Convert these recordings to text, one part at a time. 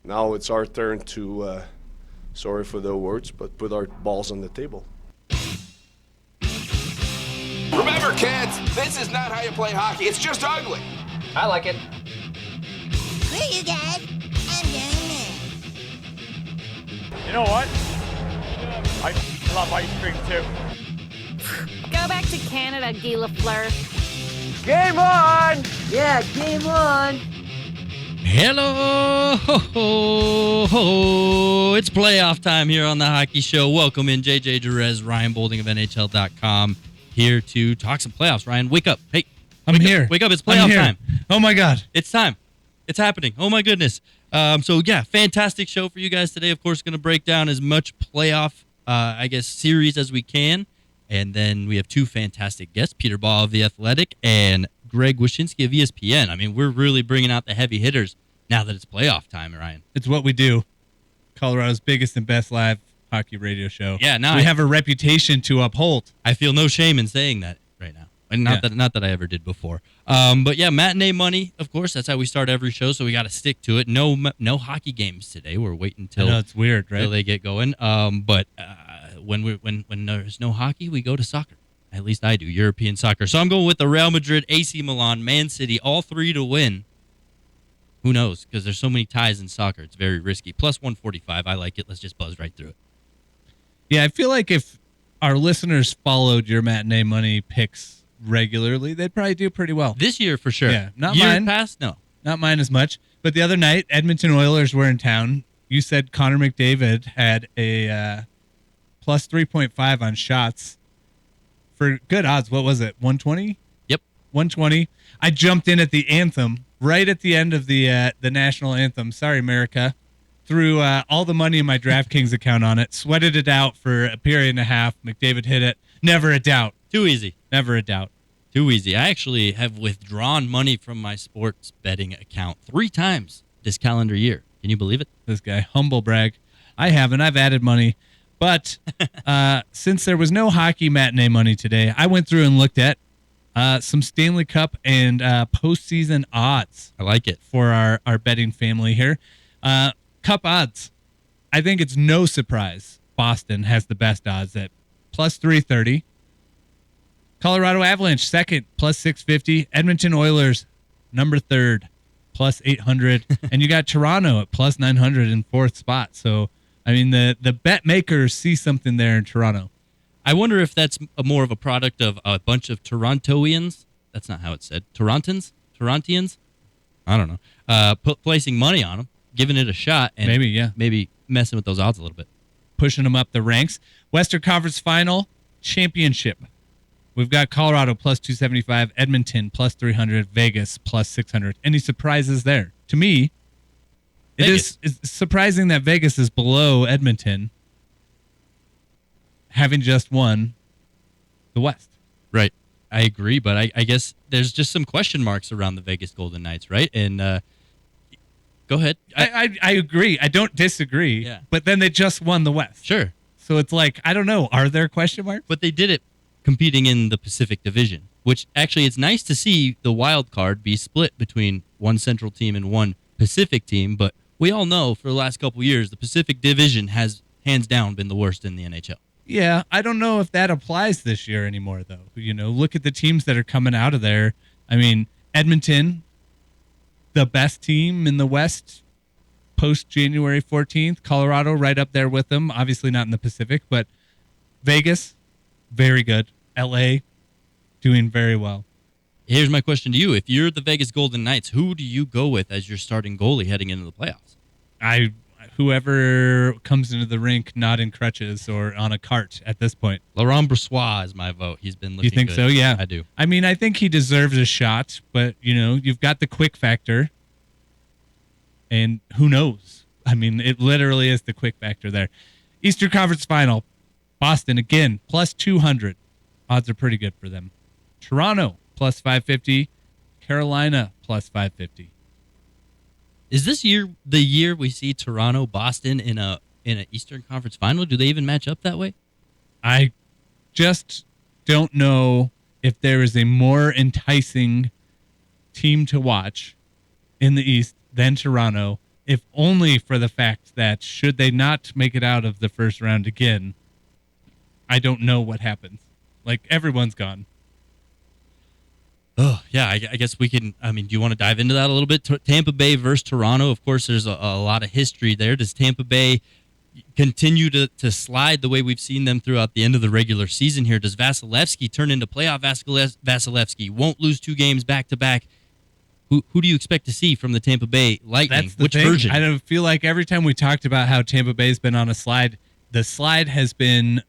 Now it's our turn to, sorry for the words, but put our balls on the table. Remember, kids, this is not how you play hockey. It's just ugly. I like it. Screw you guys. I'm doing this. You know what? I love ice cream too. Go back to Canada, Guy Lafleur. Game on! Yeah, game on. Hello, ho, ho, ho. It's playoff time here on the Hockey Show. Welcome in, JJ Jerez, Ryan Bolding of NHL.com, here to talk some playoffs. Ryan, wake up. Hey, I'm here. Wake up. It's playoff time. Oh, my God. It's time. It's happening. Oh, my goodness. Fantastic show for you guys today. Of course, going to break down as much playoff, series as we can. And then we have two fantastic guests, Peter Baugh of The Athletic and Greg Wyshynski of ESPN. I mean, we're really bringing out the heavy hitters now that it's playoff time, Ryan. It's what we do. Colorado's biggest and best live hockey radio show. Yeah, we have a reputation to uphold. I feel no shame in saying that right now. And not that I ever did before. Matinee money, of course, that's how we start every show, so we got to stick to it. No hockey games today. We're waiting till I know, it's weird, right? Till they get going. When there's no hockey, we go to soccer. At least I do, European soccer. So I'm going with the Real Madrid, AC Milan, Man City, all three to win. Who knows? Because there's so many ties in soccer. It's very risky. Plus 145. I like it. Let's just buzz right through it. Yeah, I feel like if our listeners followed your matinee money picks regularly, they'd probably do pretty well. This year, for sure. Yeah, not Years mine. past, no. Not mine as much. But the other night, Edmonton Oilers were in town. You said Connor McDavid had a plus 3.5 on shots for good odds. What was it, 120? Yep. 120. I jumped in at the anthem, right at the end of the national anthem. Sorry, America. Threw all the money in my DraftKings account on it, sweated it out for a period and a half. McDavid hit it. Never a doubt. Too easy. Never a doubt. Too easy. I actually have withdrawn money from my sports betting account 3 times this calendar year. Can you believe it? This guy, humble brag. I haven't. I've added money. But since there was no hockey matinee money today, I went through and looked at some Stanley Cup and postseason odds. I like it. For our betting family here. Cup odds. I think it's no surprise Boston has the best odds at plus 330. Colorado Avalanche, second, plus 650. Edmonton Oilers, number third, plus 800. And you got Toronto at plus 900 in fourth spot. So, I mean, the bet makers see something there in Toronto. I wonder if that's more of a product of a bunch of Torontoians. That's not how it's said. Torontians? I don't know. Placing money on them, giving it a shot, and maybe messing with those odds a little bit. Pushing them up the ranks. Western Conference Final, championship. We've got Colorado plus 275, Edmonton plus 300, Vegas plus 600. Any surprises there? To me, it's surprising that Vegas is below Edmonton, having just won the West. Right. I agree, but I guess there's just some question marks around the Vegas Golden Knights, right? And go ahead. I agree. I don't disagree. Yeah. But then they just won the West. Sure. So it's like, I don't know. Are there question marks? But they did it competing in the Pacific Division, which actually it's nice to see the wild card be split between one Central team and one Pacific team. But we all know for the last couple of years, the Pacific Division has hands down been the worst in the NHL. Yeah, I don't know if that applies this year anymore, though. You know, look at the teams that are coming out of there. I mean, Edmonton, the best team in the West post January 14th. Colorado right up there with them. Obviously not in the Pacific, but Vegas, very good. LA, doing very well. Here's my question to you. If you're the Vegas Golden Knights, who do you go with as your starting goalie heading into the playoffs? Whoever comes into the rink not in crutches or on a cart at this point. Laurent Brossoit is my vote. He's been looking good. You think so? Yeah. I do. I mean, I think he deserves a shot, but, you know, you've got the quick factor. And who knows? I mean, it literally is the quick factor there. Eastern Conference Final. Boston, again, plus 200. Odds are pretty good for them. Toronto, plus 550. Carolina, plus 550. Is this year the year we see Toronto, Boston in a Eastern Conference Final? Do they even match up that way? I just don't know if there is a more enticing team to watch in the East than Toronto if only for the fact that should they not make it out of the first round again, I don't know what happens. Like, everyone's gone. Oh, yeah, I guess we can. I mean, do you want to dive into that a little bit? Tampa Bay versus Toronto. Of course, there's a lot of history there. Does Tampa Bay continue to slide the way we've seen them throughout the end of the regular season here? Does Vasilevsky turn into playoff Vasilevsky? Won't lose 2 games back-to-back. Who do you expect to see from the Tampa Bay Lightning? That's the Which thing. version? I don't feel like every time we talked about how Tampa Bay's been on a slide, the slide has been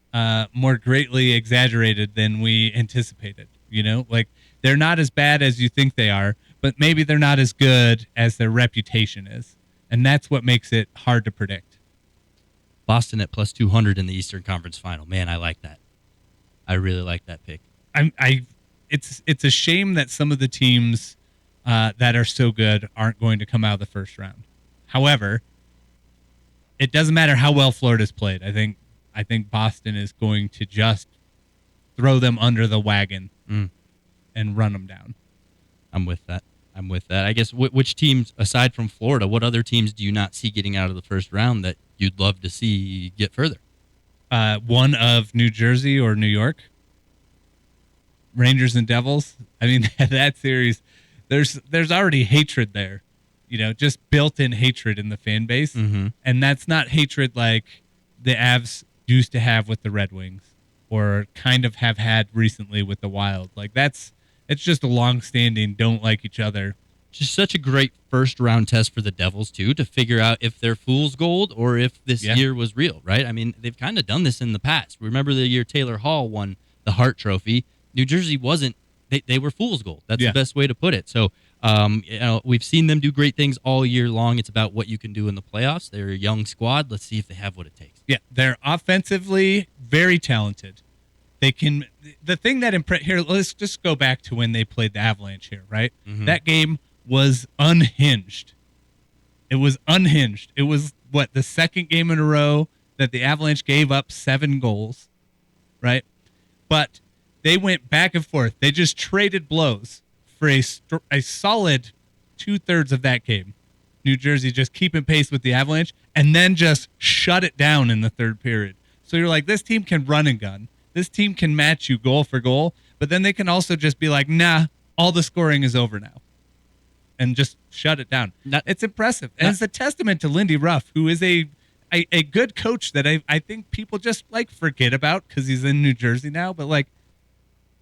more greatly exaggerated than we anticipated. You know, like, they're not as bad as you think they are, but maybe they're not as good as their reputation is. And that's what makes it hard to predict. Boston at plus 200 in the Eastern Conference Final. Man, I like that. I really like that pick. It's a shame that some of the teams that are so good aren't going to come out of the first round. However, it doesn't matter how well Florida's played. I think Boston is going to just throw them under the wagon and run them down. I'm with that. I guess which teams, aside from Florida, what other teams do you not see getting out of the first round that you'd love to see get further? One of New Jersey or New York. Rangers and Devils. I mean, that series, there's already hatred there. You know, just built-in hatred in the fan base. Mm-hmm. And that's not hatred like the Avs used to have with the Red Wings or kind of have had recently with the Wild. Like, it's just a long-standing don't like each other. Just such a great first-round test for the Devils, too, to figure out if they're fool's gold or if this year was real, right? I mean, they've kind of done this in the past. Remember the year Taylor Hall won the Hart Trophy? New Jersey wasn't. They were fool's gold. That's the best way to put it. So, we've seen them do great things all year long. It's about what you can do in the playoffs. They're a young squad. Let's see if they have what it takes. Yeah, they're offensively very talented. They can. The thing that here, let's just go back to when they played the Avalanche here, right? Mm-hmm. That game was unhinged. It was unhinged. It was the second game in a row that the Avalanche gave up 7 goals, right? But they went back and forth. They just traded blows for a solid 2/3 of that game. New Jersey just keeping pace with the Avalanche and then just shut it down in the third period. So you're like, this team can run and gun. This team can match you goal for goal, but then they can also just be like, nah, all the scoring is over now. And just shut it down. It's impressive. And it's a testament to Lindy Ruff, who is a good coach that I think people just like forget about because he's in New Jersey now, but like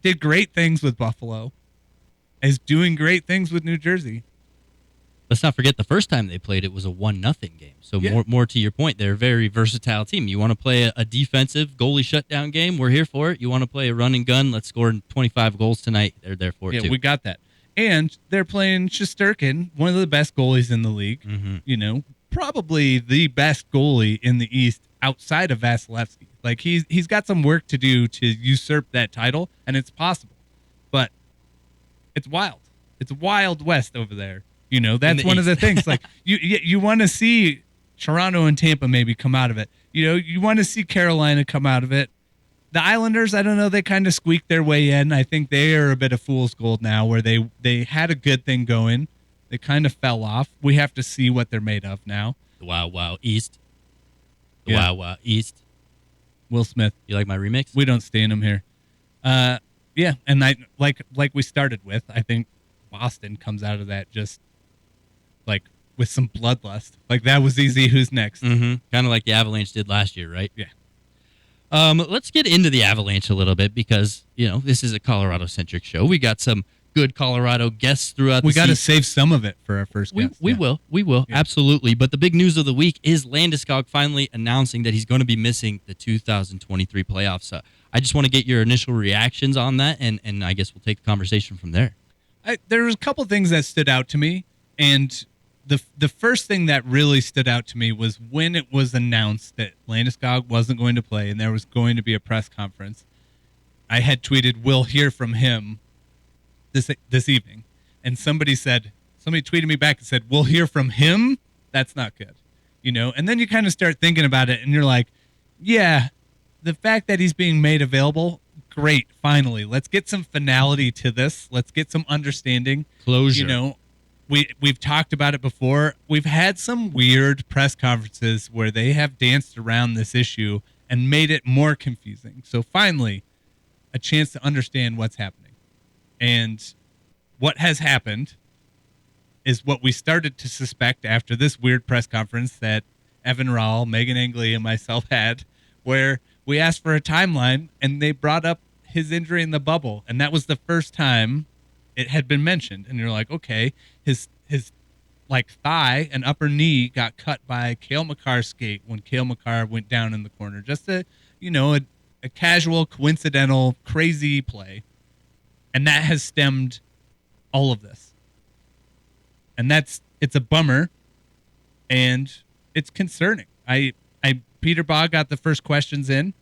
did great things with Buffalo, is doing great things with New Jersey. Let's not forget the first time they played, it was a 1-0 game. So more to your point, they're a very versatile team. You want to play a defensive goalie shutdown game, we're here for it. You want to play a run and gun, let's score 25 goals tonight. They're there for it too. Yeah, we got that. And they're playing Shesterkin, one of the best goalies in the league. Mm-hmm. You know, probably the best goalie in the East outside of Vasilevsky. Like he's got some work to do to usurp that title, and it's possible. But it's wild. It's Wild West over there. You know, that's one of the things. Like you want to see Toronto and Tampa maybe come out of it. You know, you want to see Carolina come out of it. The Islanders, I don't know, they kind of squeaked their way in. I think they are a bit of fool's gold now where they had a good thing going. They kind of fell off. We have to see what they're made of now. The Wow East. Wow East. Will Smith. You like my remix? We don't stand him here. Yeah, and I like we started with, I think Boston comes out of that just like with some bloodlust. Like that was easy. Who's next? Mm-hmm. Kind of like the Avalanche did last year, right? Yeah. Let's get into the Avalanche a little bit because, you know, this is a Colorado-centric show. We got some good Colorado guests throughout the season. We got to save some of it for our first guest. We will, yeah. Absolutely. But the big news of the week is Landeskog finally announcing that he's going to be missing the 2023 playoffs. I just want to get your initial reactions on that, and I guess we'll take the conversation from there. There was a couple things that stood out to me, and the first thing that really stood out to me was when it was announced that Landeskog wasn't going to play and there was going to be a press conference. I had tweeted, "We'll hear from him this evening," and somebody tweeted me back and said, "We'll hear from him." That's not good, you know. And then you kind of start thinking about it, and you're like, "Yeah, the fact that he's being made available, great. Finally, let's get some finality to this. Let's get some understanding, closure. You know, we've talked about it before. We've had some weird press conferences where they have danced around this issue and made it more confusing. So finally, a chance to understand what's happening. And what has happened is what we started to suspect after this weird press conference that Evan Rahl, Megan Angley, and myself had, where we asked for a timeline and they brought up his injury in the bubble. And that was the first time it had been mentioned. And you're like, okay, his like thigh and upper knee got cut by Cale Makar's skate when Cale Makar went down in the corner. Just a casual, coincidental, crazy play. And that has stemmed all of this. And it's a bummer and it's concerning. Peter Baugh got the first questions in,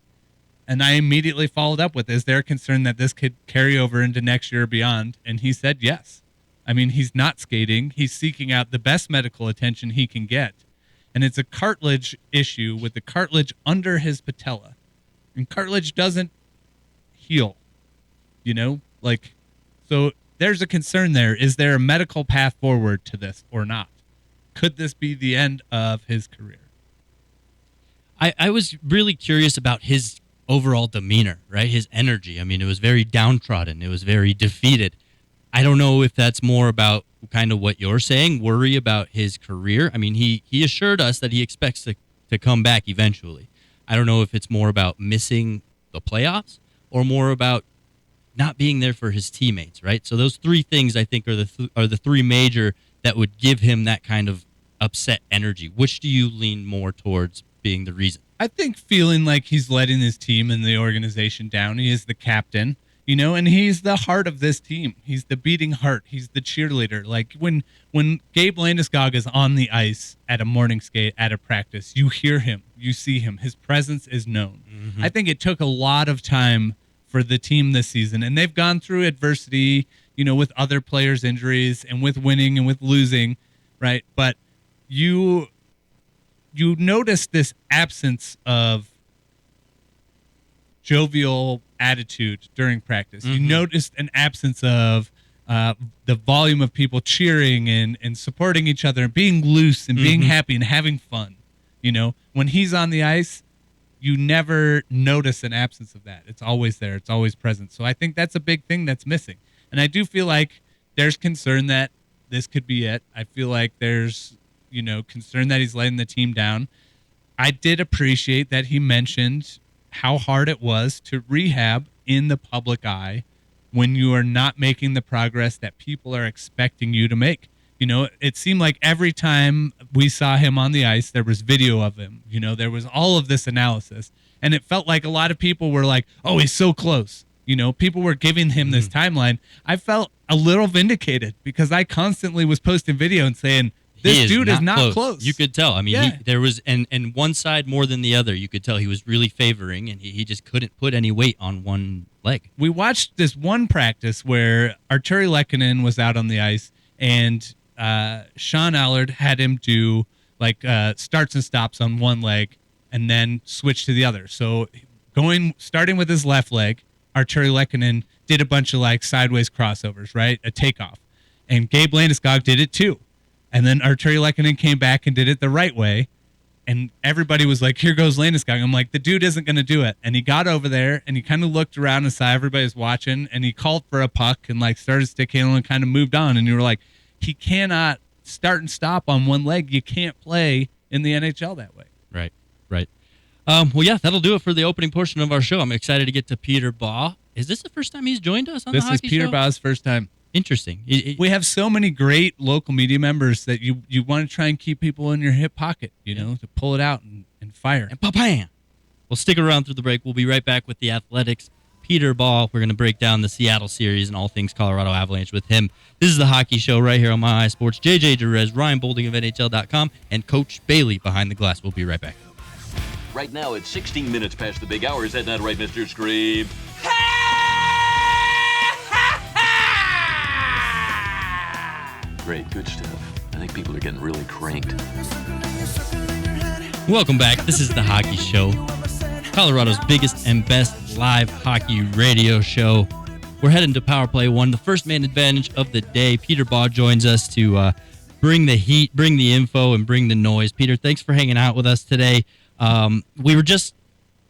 and I immediately followed up with, is there a concern that this could carry over into next year or beyond? And he said yes. I mean, he's not skating. He's seeking out the best medical attention he can get. And it's a cartilage issue with the cartilage under his patella. And cartilage doesn't heal, so there's a concern there. Is there a medical path forward to this or not? Could this be the end of his career? I was really curious about his overall demeanor, right? His energy. I mean, it was very downtrodden. It was very defeated. I don't know if that's more about kind of what you're saying, worry about his career. I mean, he assured us that he expects to come back eventually. I don't know if it's more about missing the playoffs or more about not being there for his teammates, right? So those three things, I think, are the three major that would give him that kind of upset energy. Which do you lean more towards being the reason? I think feeling like he's letting his team and the organization down. He is the captain, and he's the heart of this team. He's the beating heart. He's the cheerleader. Like when Gabe Landeskog is on the ice at a morning skate, at a practice, you hear him, you see him. His presence is known. Mm-hmm. I think it took a lot of time for the team this season, and they've gone through adversity, with other players' injuries and with winning and with losing, right? But you notice this absence of jovial attitude during practice. Mm-hmm. You noticed an absence of the volume of people cheering and supporting each other and being loose and being happy and having fun. When he's on the ice, you never notice an absence of that. It's always there. It's always present. So I think that's a big thing that's missing. And I do feel like there's concern that this could be it. I feel like there's, concern that he's letting the team down. I did appreciate that he mentioned how hard it was to rehab in the public eye when you are not making the progress that people are expecting you to make. It seemed like every time we saw him on the ice, there was video of him. There was all of this analysis. And it felt like a lot of people were like, oh, he's so close. People were giving him this timeline. I felt a little vindicated because I constantly was posting video and saying, this dude is not close. You could tell. I mean, there was, and one side more than the other. You could tell he was really favoring, and he just couldn't put any weight on one leg. We watched this one practice where Arturi Lehkonen was out on the ice, and Sean Allard had him do starts and stops on one leg and then switch to the other. So starting with his left leg, Arturi Lehkonen did a bunch of sideways crossovers, right? A takeoff. And Gabe Landeskog did it too. And then Arturi Lehkonen came back and did it the right way. And everybody was like, here goes Landeskog. I'm like, the dude isn't going to do it. And he got over there and he kind of looked around and saw everybody was watching and he called for a puck and started stick handling and kind of moved on. And you were like, he cannot start and stop on one leg. You can't play in the NHL that way. Right. Well, yeah, that'll do it for the opening portion of our show. I'm excited to get to Peter Baugh. Is this the first time he's joined us on the hockey show? This is Peter Baugh's first time. Interesting. We have so many great local media members that you want to try and keep people in your hip pocket, to pull it out and fire. And pa-bam! Well, stick around through the break. We'll be right back with the Athletics. Peter Baugh. We're going to break down the Seattle series and all things Colorado Avalanche with him. This is the hockey show right here on My iSports. JJ Jerez, Ryan Bolding of NHL.com, and Coach Bailey behind the glass. We'll be right back. Right now, it's 16 minutes past the big hour. Is that not right, Mr. Scream? Great, good stuff. I think people are getting really cranked. Welcome back. This is the Hockey Show, Colorado's biggest and best live hockey radio show. We're heading to Power Play 1, the first man advantage of the day. Peter Baugh joins us to bring the heat, bring the info, and bring the noise. Peter, thanks for hanging out with us today. We were just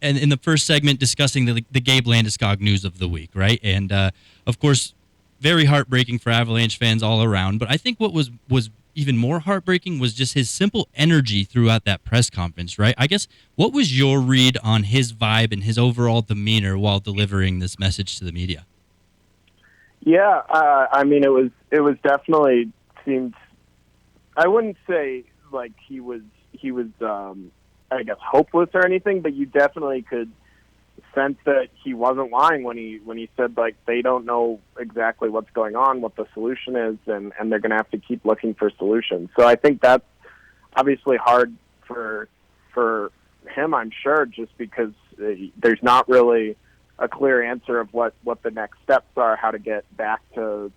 in the first segment discussing the Gabe Landeskog news of the week, right? And, of course, very heartbreaking for Avalanche fans all around. But I think what was even more heartbreaking was just his simple energy throughout that press conference, right? I guess, what was your read on his vibe and his overall demeanor while delivering this message to the media? Yeah, I mean, it was definitely seemed. I wouldn't say like he was I guess hopeless or anything, but you definitely could sense that he wasn't lying when he said like they don't know exactly what's going on, what the solution is, and they're going to have to keep looking for solutions. So I think that's obviously hard for him, I'm sure, just because there's not really a clear answer of what the next steps are, how to get back to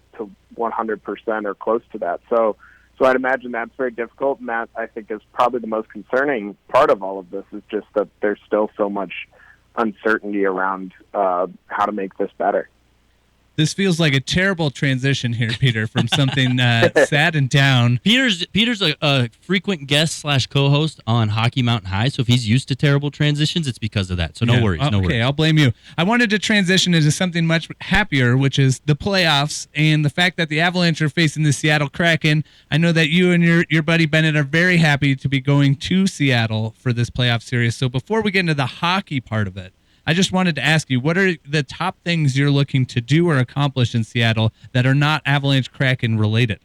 100% or close to that. So I'd imagine that's very difficult, and that I think is probably the most concerning part of all of this is just that there's still so much uncertainty around how to make this better. This feels like a terrible transition here, Peter, from something sad and down. Peter's a frequent guest / co-host on Hockey Mountain High, so if he's used to terrible transitions, it's because of that. So no worries. Okay, I'll blame you. I wanted to transition into something much happier, which is the playoffs and the fact that the Avalanche are facing the Seattle Kraken. I know that you and your buddy Bennett are very happy to be going to Seattle for this playoff series. So before we get into the hockey part of it, I just wanted to ask you, what are the top things you're looking to do or accomplish in Seattle that are not Avalanche Kraken related?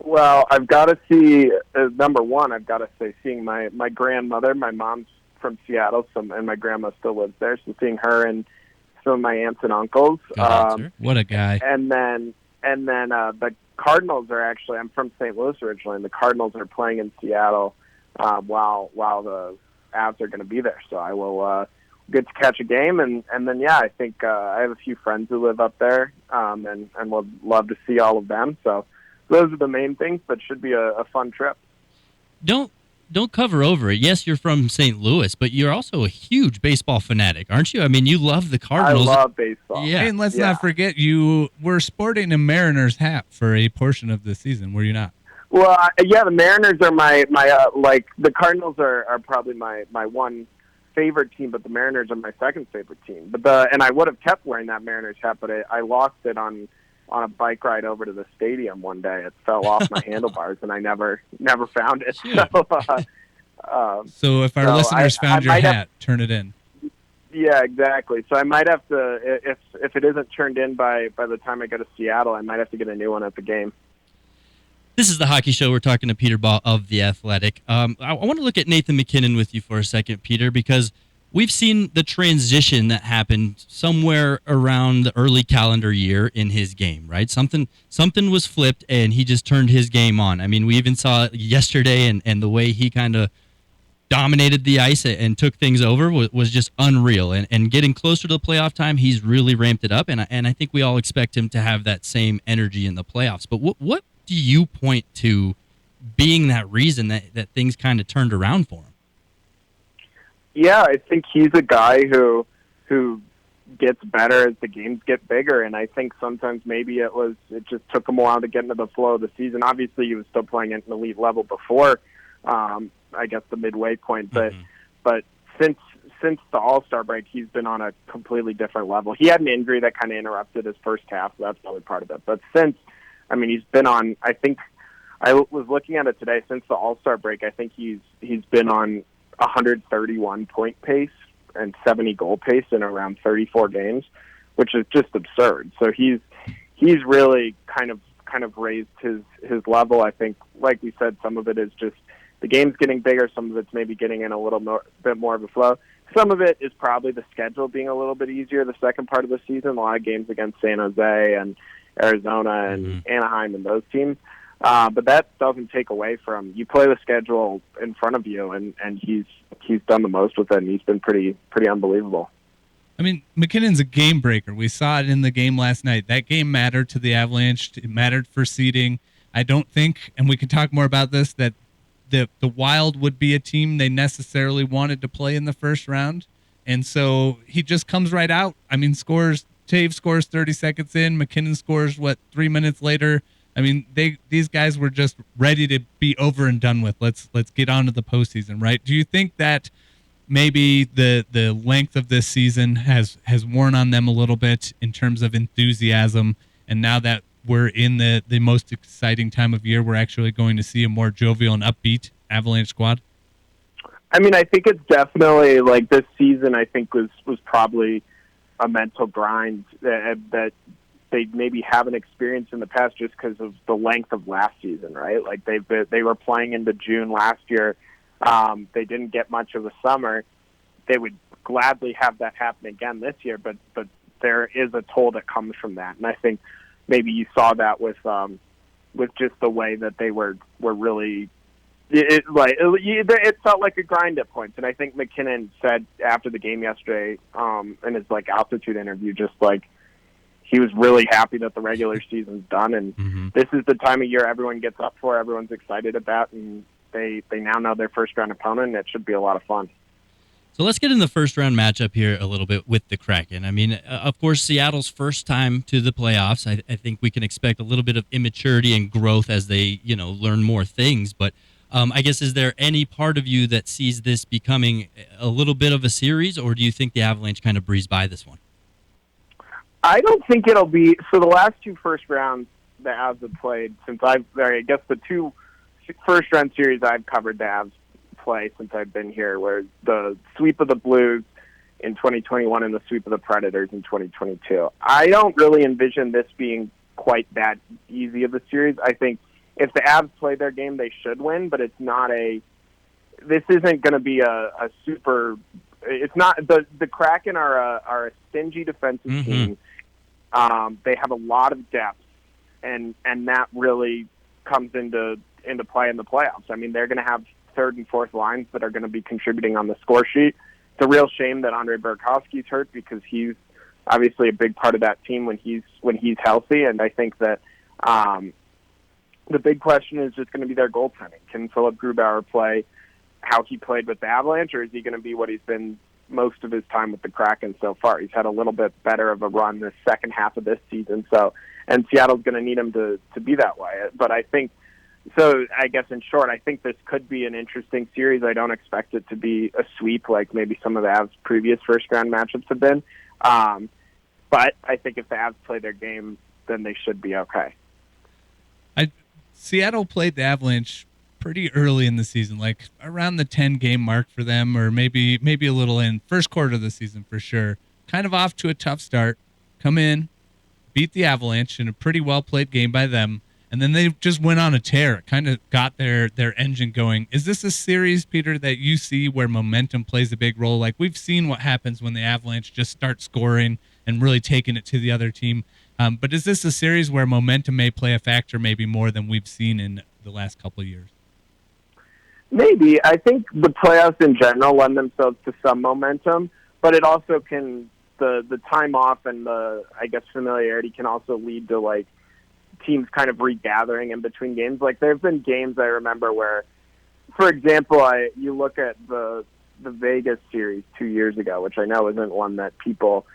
Well, I've got to see, number one, I've got to say seeing my grandmother. My mom's from Seattle, and my grandma still lives there, so seeing her and some of my aunts and uncles. What a guy. And then the Cardinals are actually, I'm from St. Louis originally, and the Cardinals are playing in Seattle while the Avs are going to be there. So I will get to catch a game, and then I think I have a few friends who live up there, and would love to see all of them. So those are the main things, but should be a fun trip. Don't cover over it. Yes, you're from St. Louis, but you're also a huge baseball fanatic, aren't you? I mean, you love the Cardinals. I love baseball. Yeah, and let's not forget, you were sporting a Mariners hat for a portion of the season, were you not? Well, the Mariners are my like the Cardinals are probably my one favorite team, but the Mariners are my second favorite team. And I would have kept wearing that Mariners hat, but I lost it on a bike ride over to the stadium one day. It fell off my handlebars, and I never found it. So if our listeners found your hat, turn it in. Yeah, exactly. So I might have to, if it isn't turned in by the time I go to Seattle, I might have to get a new one at the game. This is the Hockey Show. We're talking to Peter Baugh of The Athletic. I want to look at Nathan MacKinnon with you for a second, Peter, because we've seen the transition that happened somewhere around the early calendar year in his game, right? Something was flipped, and he just turned his game on. I mean, we even saw it yesterday, and the way he kind of dominated the ice and took things over was just unreal. And getting closer to the playoff time, he's really ramped it up, and I think we all expect him to have that same energy in the playoffs. But what do you point to being that reason that things kind of turned around for him? Yeah, I think he's a guy who gets better as the games get bigger, and I think sometimes maybe it just took him a while to get into the flow of the season. Obviously, he was still playing at an elite level before, I guess, the midway point, but since the All-Star break, he's been on a completely different level. He had an injury that kind of interrupted his first half, so that's probably part of it. But he's been on, I think, I was looking at it today, since the All-Star break, I think he's been on 131 point pace and 70 goal pace in around 34 games, which is just absurd. So he's really kind of raised his level. I think, like we said, some of it is just the game's getting bigger, some of it's maybe getting in a little bit more of a flow. Some of it is probably the schedule being a little bit easier the second part of the season, a lot of games against San Jose and Arizona and Anaheim and those teams. But that doesn't take away from, you play the schedule in front of you, and he's done the most with it, and he's been pretty unbelievable. I mean, MacKinnon's a game breaker. We saw it in the game last night. That game mattered to the Avalanche. It mattered for seeding. I don't think, and we can talk more about this, that the Wild would be a team they necessarily wanted to play in the first round. And so he just comes right out. I mean, scores Taves scores 30 seconds in. McKinnon scores, 3 minutes later? I mean, these guys were just ready to be over and done with. Let's get on to the postseason, right? Do you think that maybe the length of this season has worn on them a little bit in terms of enthusiasm, and now that we're in the most exciting time of year, we're actually going to see a more jovial and upbeat Avalanche squad? I mean, I think it's definitely like this season. I think was probably a mental grind that they maybe haven't experienced in the past, just because of the length of last season, right? Like they were playing into June last year. They didn't get much of a summer. They would gladly have that happen again this year, but there is a toll that comes from that, and I think maybe you saw that with just the way that they were really. It felt like a grind at points, and I think McKinnon said after the game yesterday in his altitude interview, just like he was really happy that the regular season's done, and this is the time of year everyone gets up for, everyone's excited about, and they now know their first round opponent, and it should be a lot of fun. So let's get in the first round matchup here a little bit with the Kraken. I mean, of course, Seattle's first time to the playoffs. I think we can expect a little bit of immaturity and growth as they learn more things, but I guess, is there any part of you that sees this becoming a little bit of a series, or do you think the Avalanche kind of breeze by this one? I don't think it'll be. So the last two first rounds the Avs have played I guess the two first round series I've covered the Avs play since I've been here, where the sweep of the Blues in 2021 and the sweep of the Predators in 2022. I don't really envision this being quite that easy of a series. I think if the Avs play their game, they should win, but it's not this isn't going to be a super. It's not the Kraken are a stingy defensive team. They have a lot of depth, and that really comes into play in the playoffs. I mean, they're going to have third and fourth lines that are going to be contributing on the score sheet. It's a real shame that Andrei Burakovsky's hurt, because he's obviously a big part of that team when he's healthy, and I think that. The big question is just going to be their goaltending. Can Philip Grubauer play how he played with the Avalanche, or is he going to be what he's been most of his time with the Kraken so far? He's had a little bit better of a run this second half of this season, and Seattle's going to need him to be that way. But I think, so I guess in short, I think this could be an interesting series. I don't expect it to be a sweep like maybe some of the Avs' previous first-round matchups have been. But I think if the Avs play their game, then they should be okay. Seattle played the Avalanche pretty early in the season, like around the 10-game mark for them, or maybe a little in first quarter of the season for sure. Kind of off to a tough start. Come in, beat the Avalanche in a pretty well-played game by them, and then they just went on a tear. It kind of got their engine going. Is this a series, Peter, that you see where momentum plays a big role? Like, we've seen what happens when the Avalanche just start scoring and really taking it to the other team. But is this a series where momentum may play a factor, maybe more than we've seen in the last couple of years? Maybe. I think the playoffs in general lend themselves to some momentum, but it also can, the time off and the, I guess, familiarity can also lead to, like, teams kind of regathering in between games. Like, there have been games I remember where, for example, you look at the Vegas series 2 years ago, which I know isn't one that people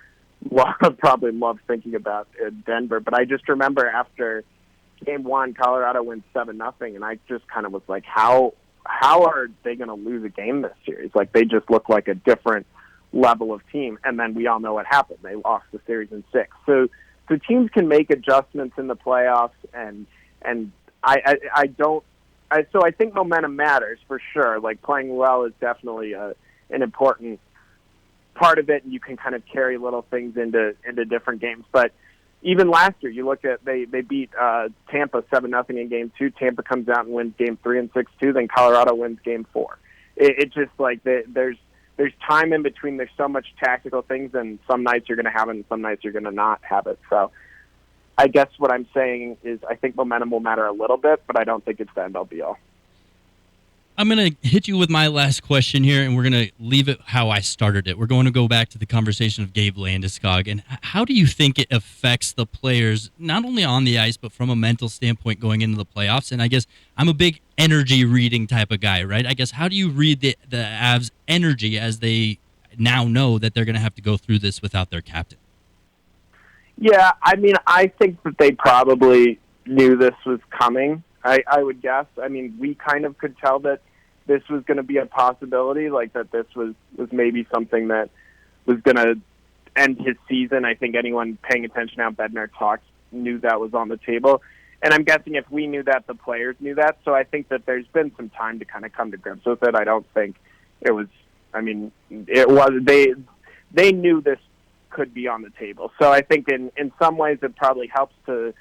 probably love thinking about in Denver, but I just remember after game one, Colorado wins 7-0, and I just kind of was like, how are they going to lose a game this series? Like, they just look like a different level of team, and then we all know what happened. They lost the series in 6. So teams can make adjustments in the playoffs, and so I think momentum matters for sure. Like, playing well is definitely an important part of it, and you can kind of carry little things into different games. But even last year, you look at they beat Tampa 7-0 in game 2. Tampa comes out and wins game 3 and 6-2. Then Colorado wins game 4. It just like there's time in between. There's so much tactical things, and some nights you're going to have it, and some nights you're going to not have it. So I guess what I'm saying is I think momentum will matter a little bit, but I don't think it's the end-all be-all. I'm going to hit you with my last question here, and we're going to leave it how I started it. We're going to go back to the conversation of Gabe Landeskog. And how do you think it affects the players, not only on the ice, but from a mental standpoint going into the playoffs? And I guess I'm a big energy reading type of guy, right? I guess how do you read the Avs' energy as they now know that they're going to have to go through this without their captain? Yeah, I mean, I think that they probably knew this was coming, I would guess. I mean, we kind of could tell that this was going to be a possibility, like that this was maybe something that was going to end his season. I think anyone paying attention how Bednar talks knew that was on the table. And I'm guessing if we knew that, the players knew that. So I think that there's been some time to kind of come to grips with it. I don't think it was, I mean, it was, they knew this could be on the table. So I think in some ways it probably helps to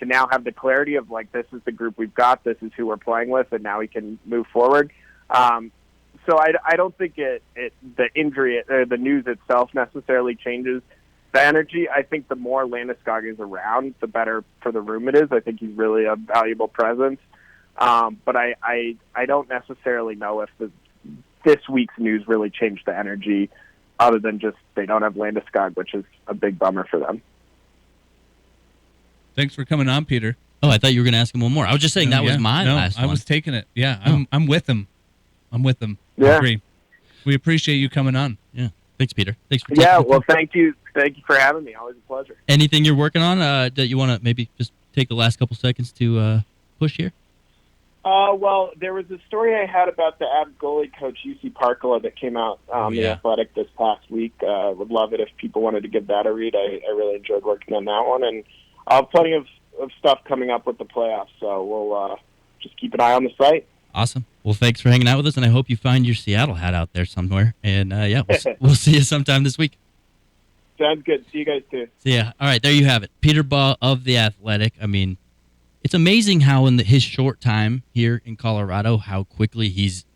now have the clarity of, like, this is the group we've got, this is who we're playing with, and now we can move forward. So I don't think the injury or the news itself necessarily changes the energy. I think the more Landeskog is around, the better for the room it is. I think he's really a valuable presence. But I don't necessarily know if this week's news really changed the energy, other than just they don't have Landeskog, which is a big bummer for them. Thanks for coming on, Peter. Oh, I thought you were going to ask him one more. I was just saying that was my last one. I was taking it. Yeah, I'm with him. I'm with him. Yeah. I agree. We appreciate you coming on. Yeah. Thanks, Peter. Thanks for Thank you. Thank you for having me. Always a pleasure. Anything you're working on that you want to maybe just take the last couple seconds to push here? Well, there was a story I had about the Avs goalie coach, UC Parkola, that came out The Athletic this past week. Would love it if people wanted to give that a read. I really enjoyed working on that one. And I'll have plenty of stuff coming up with the playoffs, so we'll just keep an eye on the site. Awesome. Well, thanks for hanging out with us, and I hope you find your Seattle hat out there somewhere. And, we'll see you sometime this week. Sounds good. See you guys too. See ya. All right, there you have it. Peter Baugh of The Athletic. I mean, it's amazing how in his short time here in Colorado, how quickly he's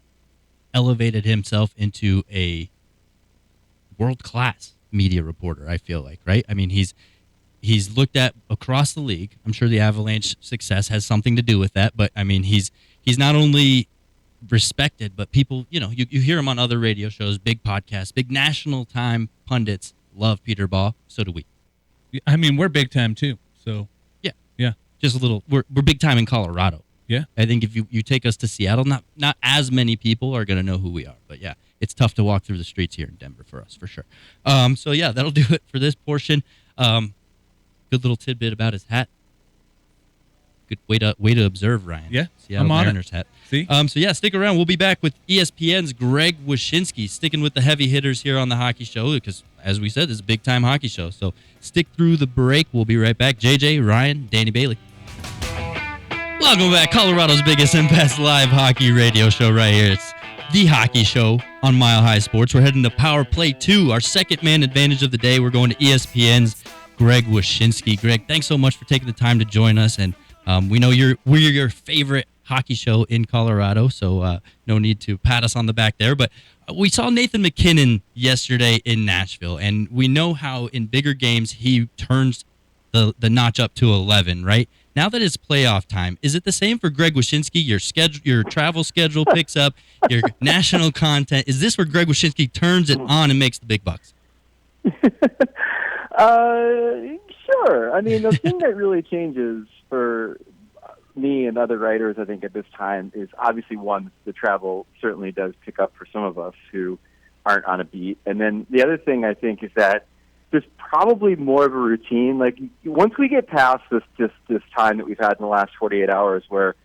elevated himself into a world-class media reporter, I feel like, right? I mean, he's looked at across the league. I'm sure the Avalanche success has something to do with that, but, I mean, he's not only respected, but people, you hear him on other radio shows, big podcasts, big national time pundits love Peter Baugh. So do we. I mean, we're big time too. So yeah. Just a little. We're big time in Colorado. Yeah. I think if you take us to Seattle, not as many people are going to know who we are. But yeah, it's tough to walk through the streets here in Denver for us, for sure. So yeah, that'll do it for this portion. Good little tidbit about his hat. Good way to observe, Ryan. Yeah, Seattle I'm on Mariners it. hat. See? So yeah, stick around. We'll be back with ESPN's Greg Wyshynski, sticking with the heavy hitters here on the hockey show because, as we said, this is a big-time hockey show. So stick through the break. We'll be right back. JJ, Ryan, Danny Bailey. Welcome back. Colorado's biggest and best live hockey radio show right here. It's the hockey show on Mile High Sports. We're heading to Power Play 2, our second man advantage of the day. We're going to ESPN's Greg Wyshynski. Greg, thanks so much for taking the time to join us. And we know we're your favorite hockey show in Colorado, so no need to pat us on the back there. But we saw Nathan MacKinnon yesterday in Nashville, and we know how in bigger games he turns the notch up to 11, right? Now that it's playoff time, is it the same for Greg Wyshynski? Your travel schedule picks up, your national content. Is this where Greg Wyshynski turns it on and makes the big bucks? Sure. I mean, the thing that really changes for me and other writers, I think, at this time is obviously, one, the travel certainly does pick up for some of us who aren't on a beat. And then the other thing, I think, is that there's probably more of a routine. Like, once we get past this time that we've had in the last 48 hours where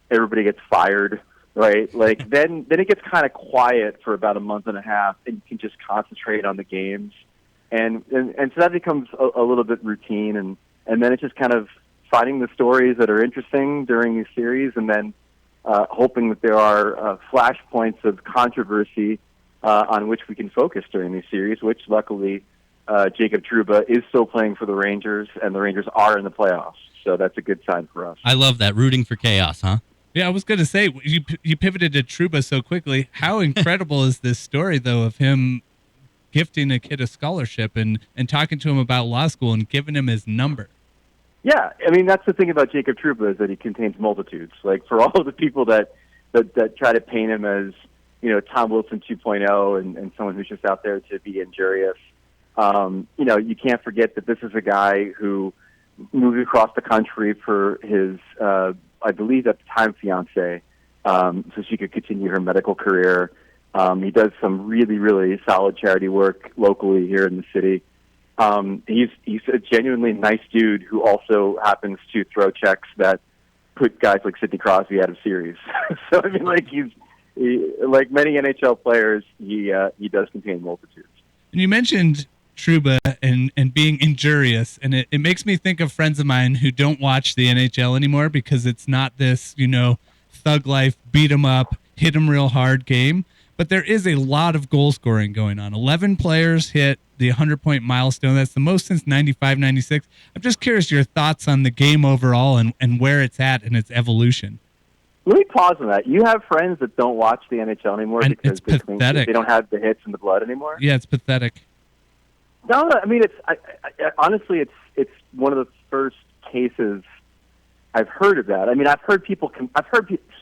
everybody gets fired, right? Like, then it gets kind of quiet for about a month and a half, and you can just concentrate on the games. And so that becomes a little bit routine, and then it's just kind of finding the stories that are interesting during these series, and then hoping that there are flashpoints of controversy on which we can focus during these series, which luckily Jacob Trouba is still playing for the Rangers, and the Rangers are in the playoffs. So that's a good sign for us. I love that. Rooting for chaos, huh? Yeah, I was going to say, you pivoted to Trouba so quickly. How incredible is this story, though, of him gifting a kid a scholarship and talking to him about law school and giving him his number? Yeah, I mean, that's the thing about Jacob Trouba, is that he contains multitudes. Like, for all of the people that try to paint him as, Tom Wilson 2.0 and someone who's just out there to be injurious, you can't forget that this is a guy who moved across the country for his, I believe at the time, fiance, so she could continue her medical career. He does some really, really solid charity work locally here in the city. He's a genuinely nice dude who also happens to throw checks that put guys like Sidney Crosby out of series. So I mean, like like many NHL players, he does contain multitudes. And you mentioned Trouba and being injurious, and it makes me think of friends of mine who don't watch the NHL anymore because it's not this, thug life, beat 'em up, hit 'em real hard game. But there is a lot of goal scoring going on. 11 players hit the 100-point milestone. That's the most since 95, 96. I'm just curious your thoughts on the game overall and where it's at in its evolution. Let me pause on that. You have friends that don't watch the NHL anymore because they don't have the hits in the blood anymore? Yeah, it's pathetic. No, I mean, honestly, it's one of the first cases I've heard of that. I mean, I've heard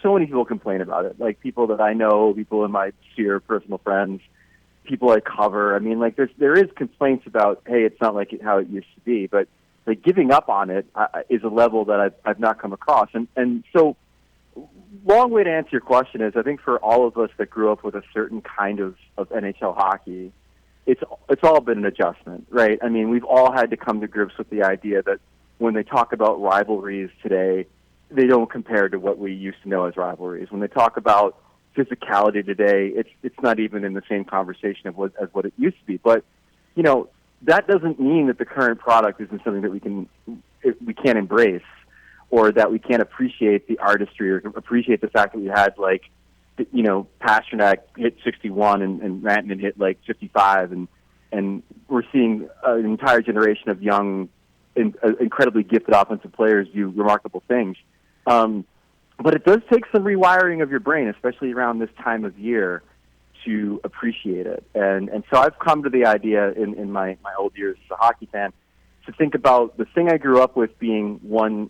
so many people complain about it, like people that I know, people in my sphere, personal friends, people I cover. I mean, like there is complaints about, hey, it's not like how it used to be, but like giving up on it is a level that I've not come across. And so, long way to answer your question is, I think for all of us that grew up with a certain kind of NHL hockey, it's all been an adjustment, right? I mean, we've all had to come to grips with the idea that when they talk about rivalries today, they don't compare to what we used to know as rivalries. When they talk about physicality today, it's not even in the same conversation as what it used to be. But that doesn't mean that the current product isn't something that we can't embrace, or that we can't appreciate the artistry or appreciate the fact that we had Pasternak hit 61 and Rantanen hit like 55, and we're seeing an entire generation of young, incredibly gifted offensive players do remarkable things. But it does take some rewiring of your brain, especially around this time of year, to appreciate it. And so I've come to the idea in my old years as a hockey fan to think about the thing I grew up with being one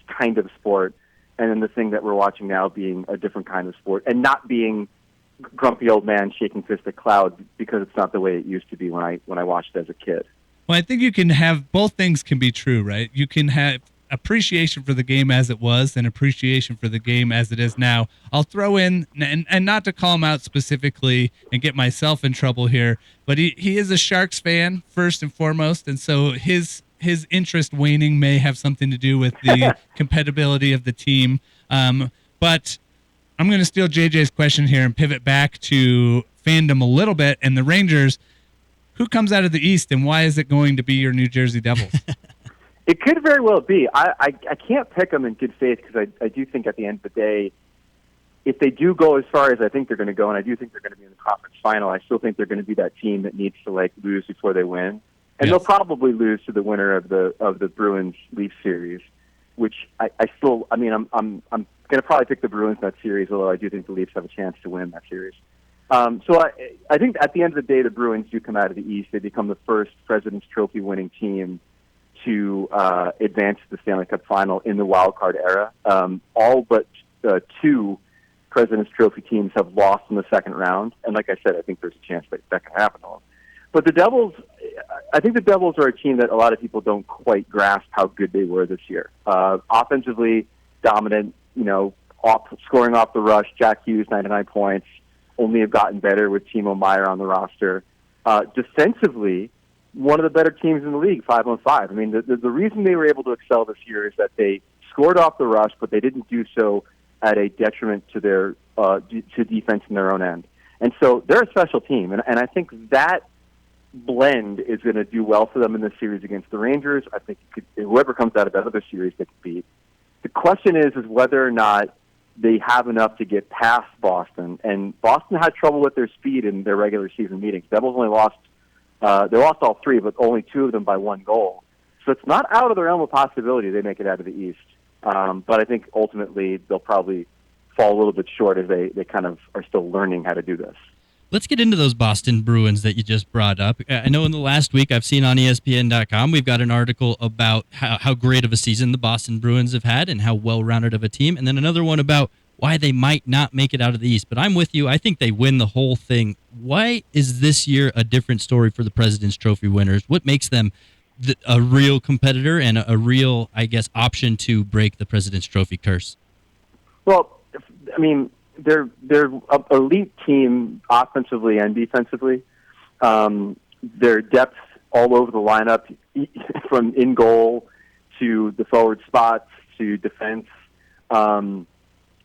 kind of sport, and then the thing that we're watching now being a different kind of sport, and not being grumpy old man shaking fist at cloud because it's not the way it used to be when I watched it as a kid. Well, I think you can have both things can be true, right? You can have appreciation for the game as it was and appreciation for the game as it is now. I'll throw in, and not to call him out specifically and get myself in trouble here, but he is a Sharks fan first and foremost, and so his interest waning may have something to do with the compatibility of the team. But I'm going to steal JJ's question here and pivot back to fandom a little bit, and the Rangers. Who comes out of the East, and why is it going to be your New Jersey Devils? It could very well be. I can't pick them in good faith because I do think at the end of the day, if they do go as far as I think they're going to go, and I do think they're going to be in the conference final, I still think they're going to be that team that needs to lose before they win, and they'll probably lose to the winner of the Bruins Leafs series, which I'm going to probably pick the Bruins in that series, although I do think the Leafs have a chance to win that series. So I think at the end of the day, the Bruins do come out of the East. They become the first President's Trophy winning team to advance to the Stanley Cup final in the wild card era. All but two President's Trophy teams have lost in the second round. And like I said, I think there's a chance that can happen to them. But the Devils, I think the Devils are a team that a lot of people don't quite grasp how good they were this year. Offensively dominant, scoring off the rush. Jack Hughes, 99 points. Only have gotten better with Timo Meier on the roster. Defensively, one of the better teams in the league, 5-on-5. I mean, the reason they were able to excel this year is that they scored off the rush, but they didn't do so at a detriment to their to defense in their own end. And so they're a special team, and I think that blend is going to do well for them in this series against the Rangers. I think whoever comes out of that other series they could beat. The question is whether or not they have enough to get past Boston, and Boston had trouble with their speed in their regular season meetings. Devils only lost, they lost all three, but only two of them by one goal. So it's not out of the realm of possibility they make it out of the East. But I think ultimately they'll probably fall a little bit short as they kind of are still learning how to do this. Let's get into those Boston Bruins that you just brought up. I know in the last week I've seen on ESPN.com we've got an article about how great of a season the Boston Bruins have had and how well-rounded of a team, and then another one about why they might not make it out of the East. But I'm with you. I think they win the whole thing. Why is this year a different story for the President's Trophy winners? What makes them a real competitor and a real, I guess, option to break the President's Trophy curse? Well, I mean, they're an elite team offensively and defensively. Their depth all over the lineup, from in goal to the forward spots to defense.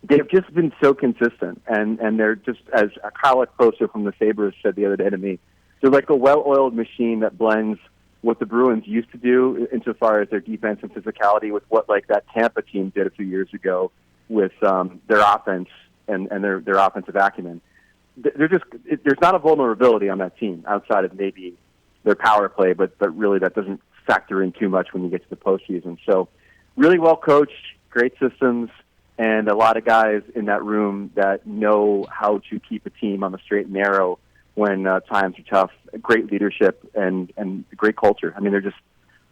They've just been so consistent, and they're just, as Kyle Closer from the Sabres said the other day to me, they're like a well-oiled machine that blends what the Bruins used to do insofar as their defense and physicality with what like that Tampa team did a few years ago with their offense and their offensive acumen. There's not a vulnerability on that team outside of maybe their power play, but really that doesn't factor in too much when you get to the postseason. So really well coached, great systems, and a lot of guys in that room that know how to keep a team on the straight and narrow when times are tough. Great leadership and great culture. I mean,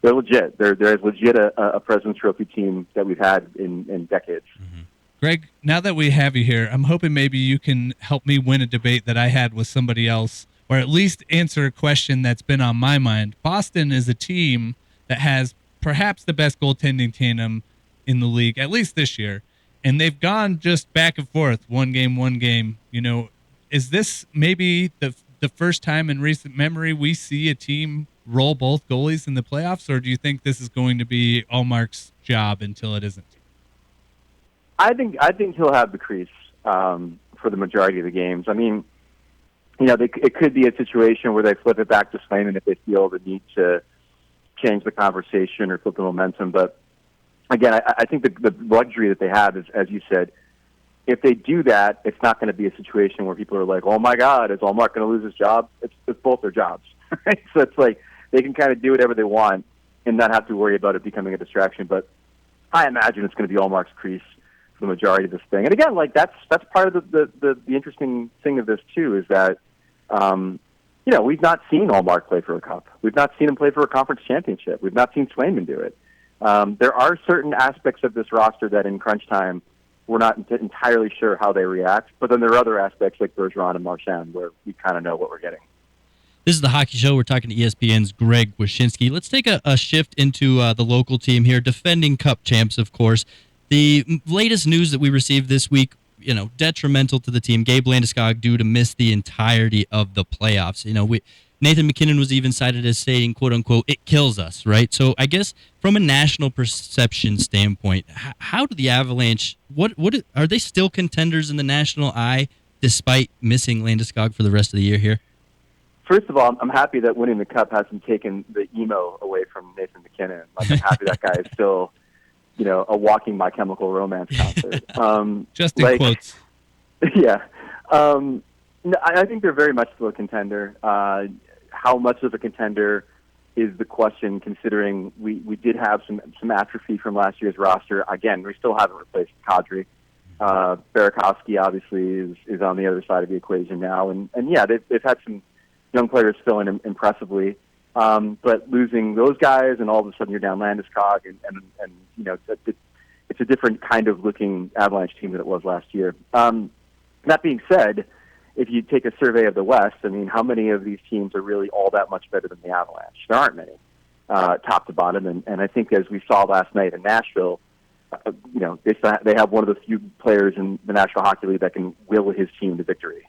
they're legit. They're as legit a President's Trophy team that we've had in decades. Mm-hmm. Greg, now that we have you here, I'm hoping maybe you can help me win a debate that I had with somebody else, or at least answer a question that's been on my mind. Boston is a team that has perhaps the best goaltending tandem in the league, at least this year. And they've gone just back and forth, one game. You know, is this maybe the first time in recent memory we see a team roll both goalies in the playoffs, or do you think this is going to be Allmark's job until it isn't? I think he'll have the crease for the majority of the games. I mean, you know, it could be a situation where they flip it back to Swayman if they feel the need to change the conversation or flip the momentum. But again, I think the luxury that they have is, as you said, if they do that, it's not going to be a situation where people are like, "Oh my God, is Allmark going to lose his job?" It's both their jobs, right? So it's like they can kind of do whatever they want and not have to worry about it becoming a distraction. But I imagine it's going to be Allmark's crease for the majority of this thing. And again, like that's part of the interesting thing of this too is that you know, we've not seen Allmark play for a cup. We've not seen him play for a conference championship. We've not seen Swayman do it. There are certain aspects of this roster that in crunch time we're not entirely sure how they react, but then there are other aspects like Bergeron and Marchand where we kind of know what we're getting. This is the Hockey Show. We're talking to ESPN's Greg Wyshynski. Let's take a shift into the local team here, defending Cup champs, of course. The latest news that we received this week, you know, detrimental to the team. Gabriel Landeskog due to miss the entirety of the playoffs. You know, Nathan MacKinnon was even cited as saying, quote unquote, "it kills us," right? So I guess from a national perception standpoint, how do the Avalanche, what are they still contenders in the national eye despite missing Landeskog for the rest of the year here? First of all, I'm happy that winning the Cup hasn't taken the emo away from Nathan MacKinnon. Like, I'm happy that guy is still, you know, a walking My Chemical Romance concert. Just in quotes. Yeah. No, I think they're very much still a contender. How much of a contender is the question, considering we did have some atrophy from last year's roster. Again, we still haven't replaced Kadri. Burakovsky obviously is on the other side of the equation now. And yeah, they've had some young players fill in impressively. But losing those guys and all of a sudden you're down Landeskog and you know, it's a different kind of looking Avalanche team than it was last year. That being said, if you take a survey of the West, I mean, how many of these teams are really all that much better than the Avalanche? There aren't many, top to bottom. And I think as we saw last night in Nashville, you know, they have one of the few players in the National Hockey League that can will his team to victory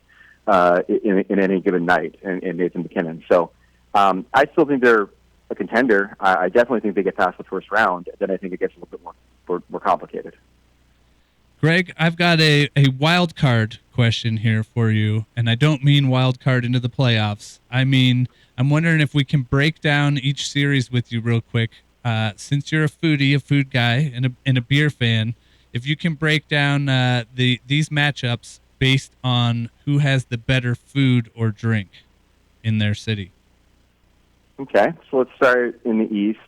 in any given night in Nathan MacKinnon. So I still think they're a contender. I definitely think they get past the first round. Then I think it gets a little bit more complicated. Greg, I've got a wild card question here for you, and I don't mean wild card into the playoffs. I mean, I'm wondering if we can break down each series with you real quick. Since you're a foodie, a food guy, and a beer fan, if you can break down these matchups based on who has the better food or drink in their city. Okay, so let's start in the East.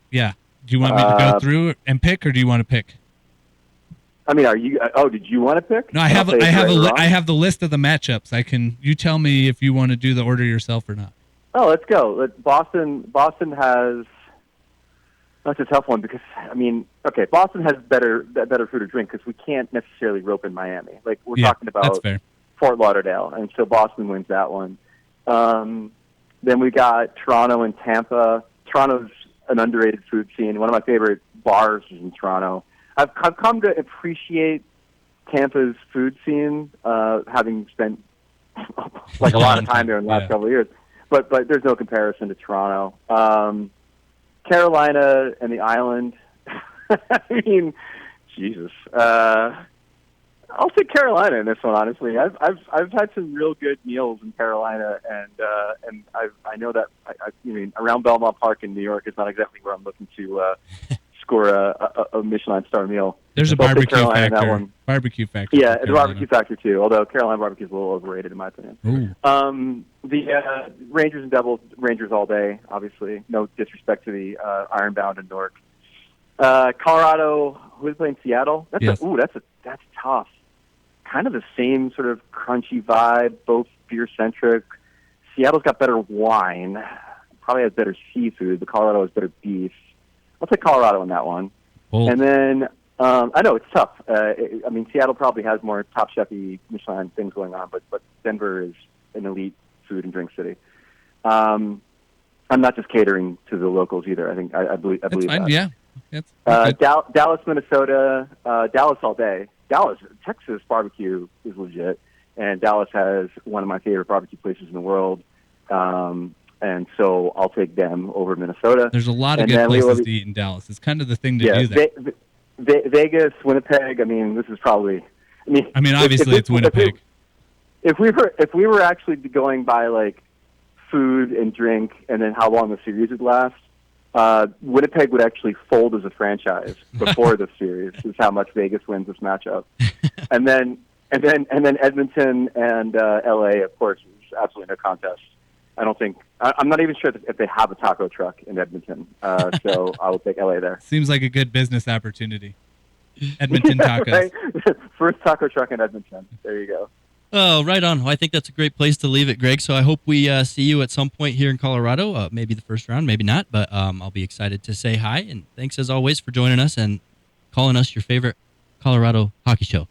Yeah. Do you want me to go through and pick, or do you want to pick? I mean, are you? Oh, did you want to pick? No, I have the list of the matchups. You tell me if you want to do the order yourself or not. Oh, let's go. Boston has. That's a tough one because I mean, okay, Boston has better food or drink because we can't necessarily rope in Miami. Like we're talking about Fort Lauderdale, and so Boston wins that one. Then we got Toronto and Tampa. Toronto's an underrated food scene. One of my favorite bars is in Toronto. I've come to appreciate Tampa's food scene, having spent like a lot of time there in the last couple of years. but there's no comparison to Toronto. Carolina and the Island. I mean, Jesus. I'll say Carolina in this one. Honestly, I've had some real good meals in Carolina, and I know that I mean around Belmont Park in New York is not exactly where I'm looking to score a Michelin star meal. There's a So I'll take barbecue Carolina in that factor. one. Barbecue factor. Yeah, for the Carolina. barbecue factor too. Although Carolina barbecue is a little overrated in my opinion. Ooh. The Rangers and Devils, Rangers all day. Obviously, no disrespect to the Ironbound and Newark. Colorado, who's playing Seattle? That's that's tough. Kind of the same sort of crunchy vibe, both beer centric. Seattle's got better wine, probably has better seafood, but Colorado has better beef. I'll take Colorado on that one. Well, And then I know it's tough. I mean, Seattle probably has more Top Chef-y Michelin things going on, but Denver is an elite food and drink city. I'm not just catering to the locals either. I believe that's fine. that. Yeah. That's good. Dallas, Minnesota, Dallas all day. Dallas, Texas barbecue is legit, and Dallas has one of my favorite barbecue places in the world. And so I'll take them over Minnesota. There's a lot of good places to eat in Dallas. It's kind of the thing to do that. Vegas, Winnipeg. I mean, this is probably. I mean, obviously it's Winnipeg. If we were actually going by like food and drink, and then how long the series would last, Winnipeg would actually fold as a franchise before the series. Is how much Vegas wins this matchup, and then Edmonton and LA, of course, is absolutely no contest. I don't think I'm not even sure if they have a taco truck in Edmonton. So I will take LA there. Seems like a good business opportunity. Edmonton tacos. Right? First taco truck in Edmonton. There you go. Oh, right on. Well, I think that's a great place to leave it, Greg. So I hope we see you at some point here in Colorado. Maybe the first round, maybe not. But I'll be excited to say hi. And thanks, as always, for joining us and calling us your favorite Colorado hockey show.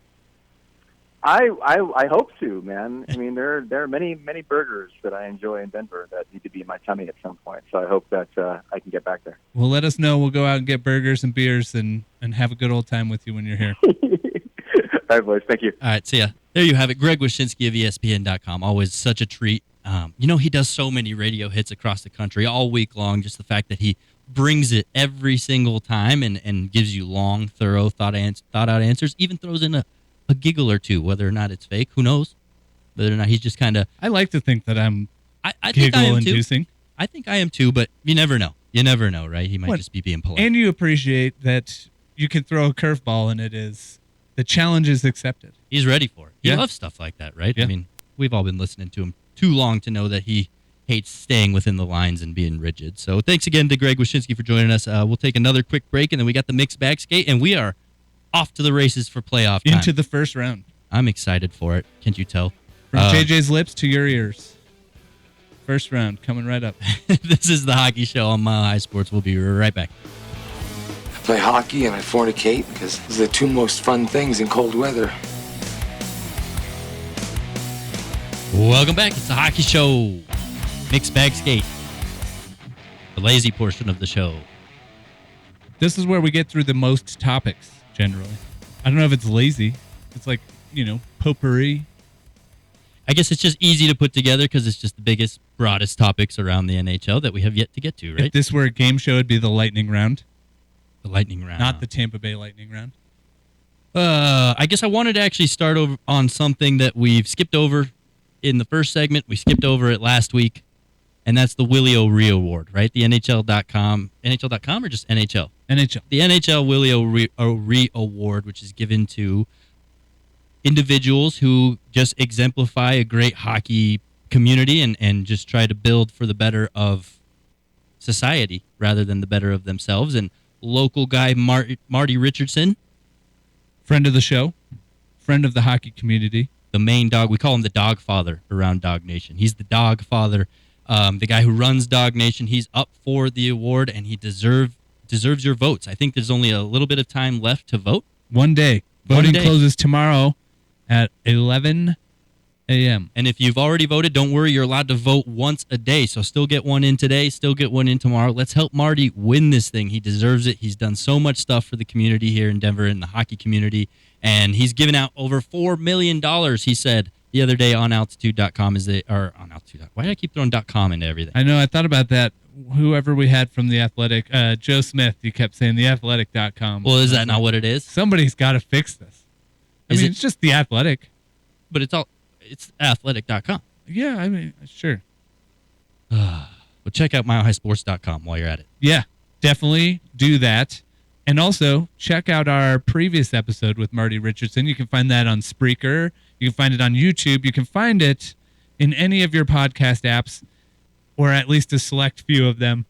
I hope to, man. I mean, there are many burgers that I enjoy in Denver that need to be in my tummy at some point. So I hope that I can get back there. Well, let us know. We'll go out and get burgers and beers and have a good old time with you when you're here. All right, boys. Thank you. All right, see ya. There you have it. Greg Wyshynski of ESPN.com. Always such a treat. He does so many radio hits across the country all week long. Just the fact that he brings it every single time and gives you long, thorough, thought-out answers. Even throws in a giggle or two, whether or not it's fake. Who knows? Whether or not he's just kind of... I like to think that I'm I think I am giggle-inducing. I think I am too, but you never know. You never know, right? He might just be being polite. And you appreciate that you can throw a curveball and it is... The challenge is accepted. He's ready for it. He Yeah. loves stuff like that, right? Yeah. I mean, we've all been listening to him too long to know that he hates staying within the lines and being rigid. So thanks again to Greg Wyshynski for joining us. We'll take another quick break, and then we got the mixed bag skate, and we are off to the races for playoff time. Into the first round. I'm excited for it. Can't you tell? From JJ's lips to your ears. First round coming right up. This is the Hockey Show on Mile High Sports. We'll be right back. I play hockey and I fornicate because those are the two most fun things in cold weather. Welcome back. It's the Hockey Show. Mixed bag skate. The lazy portion of the show. This is where we get through the most topics, generally. I don't know if it's lazy. It's like, potpourri. I guess it's just easy to put together because it's just the biggest, broadest topics around the NHL that we have yet to get to, right? If this were a game show, it'd be the lightning round. The lightning round. Not the Tampa Bay lightning round. I guess I wanted to actually start over on something that we've skipped over in the first segment. We skipped over it last week, and that's the Willie O'Ree Award, right? The NHL.com. NHL.com or just NHL? NHL. The NHL Willie O'Ree Award, which is given to individuals who just exemplify a great hockey community and just try to build for the better of society rather than the better of themselves. And local guy Marty Richardson, friend of the show, friend of the hockey community, the main dog. We call him the dog father around Dog Nation. He's the dog father, the guy who runs Dog Nation. He's up for the award, and he deserves your votes. I think there's only a little bit of time left to vote. One day. Voting closes tomorrow at 11 a.m. And if you've already voted, don't worry. You're allowed to vote once a day. So still get one in today, still get one in tomorrow. Let's help Marty win this thing. He deserves it. He's done so much stuff for the community here in Denver, in the hockey community. And he's given out over $4 million, he said, the other day on altitude.com on altitude. Why did I keep throwing .com into everything? I know. I thought about that. Whoever we had from The Athletic, Joe Smith, you kept saying theathletic.com. Well, is that not what it is? Somebody's got to fix this. It's just The Athletic. But it's athletic.com. Yeah, I mean, sure. Well, check out milehighsports.com while you're at it. Yeah, definitely do that. And also, check out our previous episode with Marty Richardson. You can find that on Spreaker. You can find it on YouTube. You can find it in any of your podcast apps, or at least a select few of them,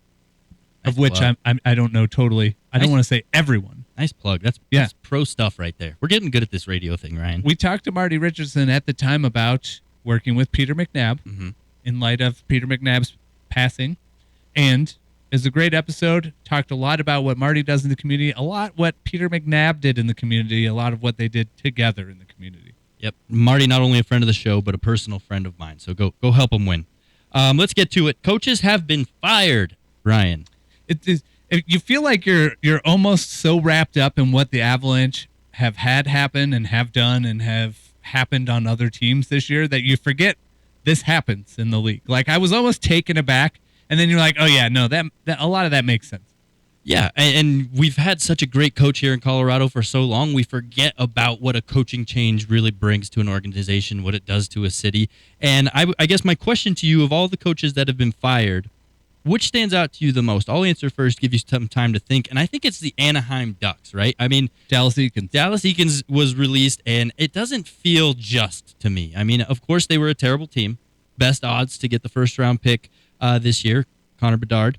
of which I don't know totally. I don't want to say everyone. Nice plug. That's pro stuff right there. We're getting good at this radio thing, Ryan. We talked to Marty Richardson at the time about working with Peter McNabb in light of Peter McNabb's passing. And it's a great episode. Talked a lot about what Marty does in the community, a lot what Peter McNabb did in the community, a lot of what they did together in the community. Yep. Marty, not only a friend of the show, but a personal friend of mine. So go help him win. Let's get to it. Coaches have been fired, Ryan. You feel like you're almost so wrapped up in what the Avalanche have had happen and have done and have happened on other teams this year that you forget this happens in the league. Like, I was almost taken aback, and then you're like, oh yeah, no, that a lot of that makes sense. Yeah, and we've had such a great coach here in Colorado for so long, we forget about what a coaching change really brings to an organization, what it does to a city. And I guess my question to you, of all the coaches that have been fired, which stands out to you the most? I'll answer first, give you some time to think. And I think it's the Anaheim Ducks, right? I mean, Dallas Eakins was released, and it doesn't feel just to me. I mean, of course, they were a terrible team. Best odds to get the first-round pick this year, Connor Bedard.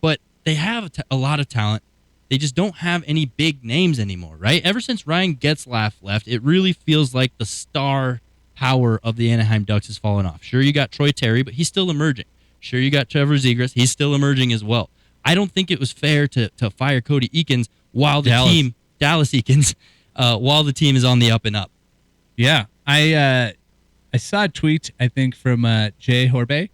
But they have a lot of talent. They just don't have any big names anymore, right? Ever since Ryan Getzlaf left, it really feels like the star power of the Anaheim Ducks has fallen off. Sure, you got Troy Terry, but he's still emerging. Sure, you got Trevor Zegras. He's still emerging as well. I don't think it was fair to fire Cody Eakins while the team, Dallas Eakins, while the team is on the up and up. Yeah. I saw a tweet, I think, from Jay Horbe,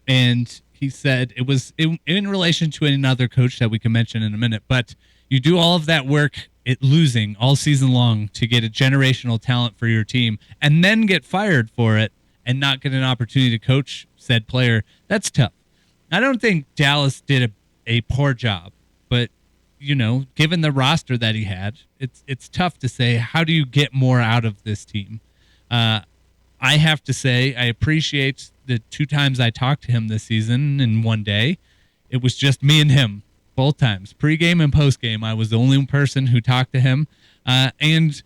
and he said it was in relation to another coach that we can mention in a minute, but you do all of that work at losing all season long to get a generational talent for your team and then get fired for it and not get an opportunity to coach said player. That's tough. I don't think Dallas did a poor job, but given the roster that he had, it's tough to say, how do you get more out of this team? I have to say, I appreciate the 2 times I talked to him this season in one day. It was just me and him both times. Pre-game and post-game, I was the only person who talked to him. And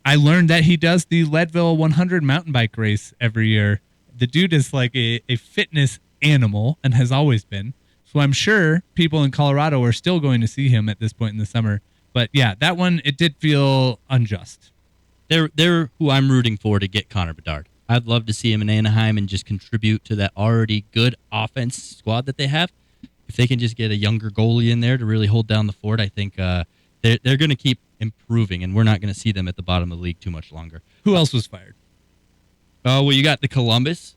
I learned that he does the Leadville 100 mountain bike race every year. The dude is like a fitness animal and has always been. So I'm sure people in Colorado are still going to see him at this point in the summer. But yeah, that one, it did feel unjust. They're who I'm rooting for to get Connor Bedard. I'd love to see him in Anaheim and just contribute to that already good offense squad that they have. If they can just get a younger goalie in there to really hold down the fort, I think they're going to keep improving, and we're not going to see them at the bottom of the league too much longer. Who else was fired? Oh, well, you got the Columbus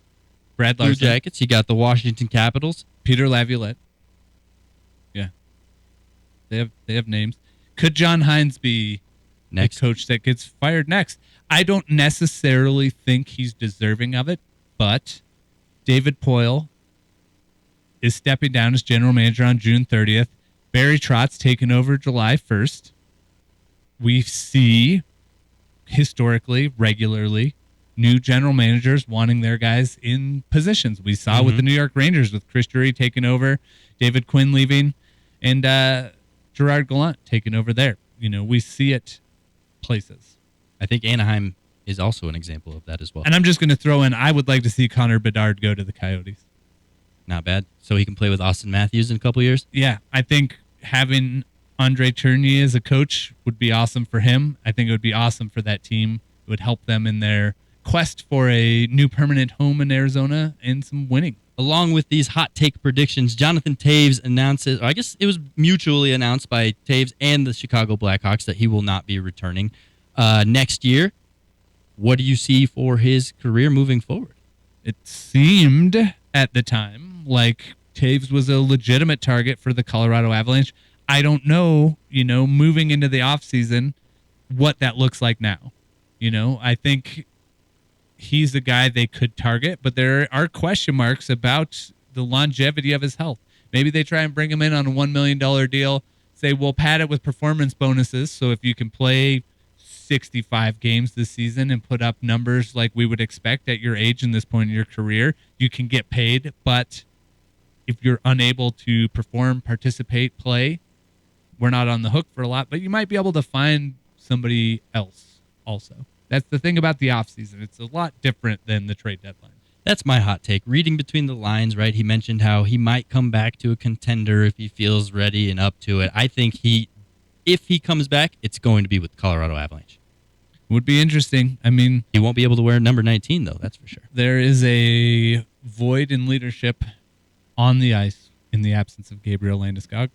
Brad Blue Larson. Jackets. You got the Washington Capitals. Peter Laviolette. Yeah. They have names. Could John Hines be next coach that gets fired next? I don't necessarily think he's deserving of it, but David Poyle is stepping down as general manager on June 30th. Barry Trotz taking over July 1st. We see historically, regularly, new general managers wanting their guys in positions. We saw with the New York Rangers with Chris Drury taking over, David Quinn leaving, and Gerard Gallant taking over there. We see it places. I think Anaheim is also an example of that as well. And I'm just going to throw in, I would like to see Connor Bedard go to the Coyotes. Not bad. So he can play with Austin Matthews in a couple years? Yeah, I think having Andre Tournier as a coach would be awesome for him. I think it would be awesome for that team. It would help them in their quest for a new permanent home in Arizona and some winning. Along with these hot take predictions, Jonathan Toews announces, or I guess it was mutually announced by Toews and the Chicago Blackhawks, that he will not be returning next year. What do you see for his career moving forward? It seemed at the time like Toews was a legitimate target for the Colorado Avalanche. I don't know, moving into the offseason, what that looks like now. I think he's a guy they could target, but there are question marks about the longevity of his health. Maybe they try and bring him in on a $1 million deal, say we'll pad it with performance bonuses, so if you can play 65 games this season and put up numbers like we would expect at your age and this point in your career, you can get paid. But if you're unable to perform, participate, play, we're not on the hook for a lot, but you might be able to find somebody else also. That's the thing about the offseason. It's a lot different than the trade deadline. That's my hot take. Reading between the lines, right? He mentioned how he might come back to a contender if he feels ready and up to it. I think if he comes back, it's going to be with Colorado Avalanche. Would be interesting. I mean, he won't be able to wear number 19, though. That's for sure. There is a void in leadership on the ice in the absence of Gabriel Landeskog.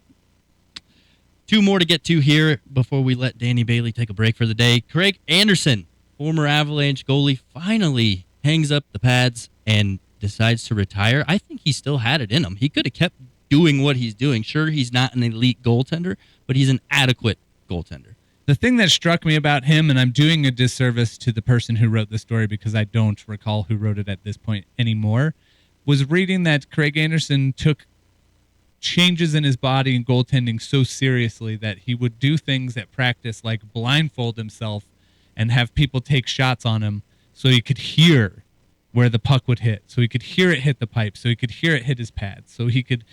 Two more to get to here before we let Danny Bailey take a break for the day. Craig Anderson, former Avalanche goalie, finally hangs up the pads and decides to retire. I think he still had it in him. He could have kept doing what he's doing. Sure, he's not an elite goaltender, but he's an adequate goaltender. The thing that struck me about him, and I'm doing a disservice to the person who wrote the story because I don't recall who wrote it at this point anymore, was reading that Craig Anderson took changes in his body and goaltending so seriously that he would do things at practice like blindfold himself and have people take shots on him so he could hear where the puck would hit, so he could hear it hit the pipe, so he could hear it hit his pad, so he could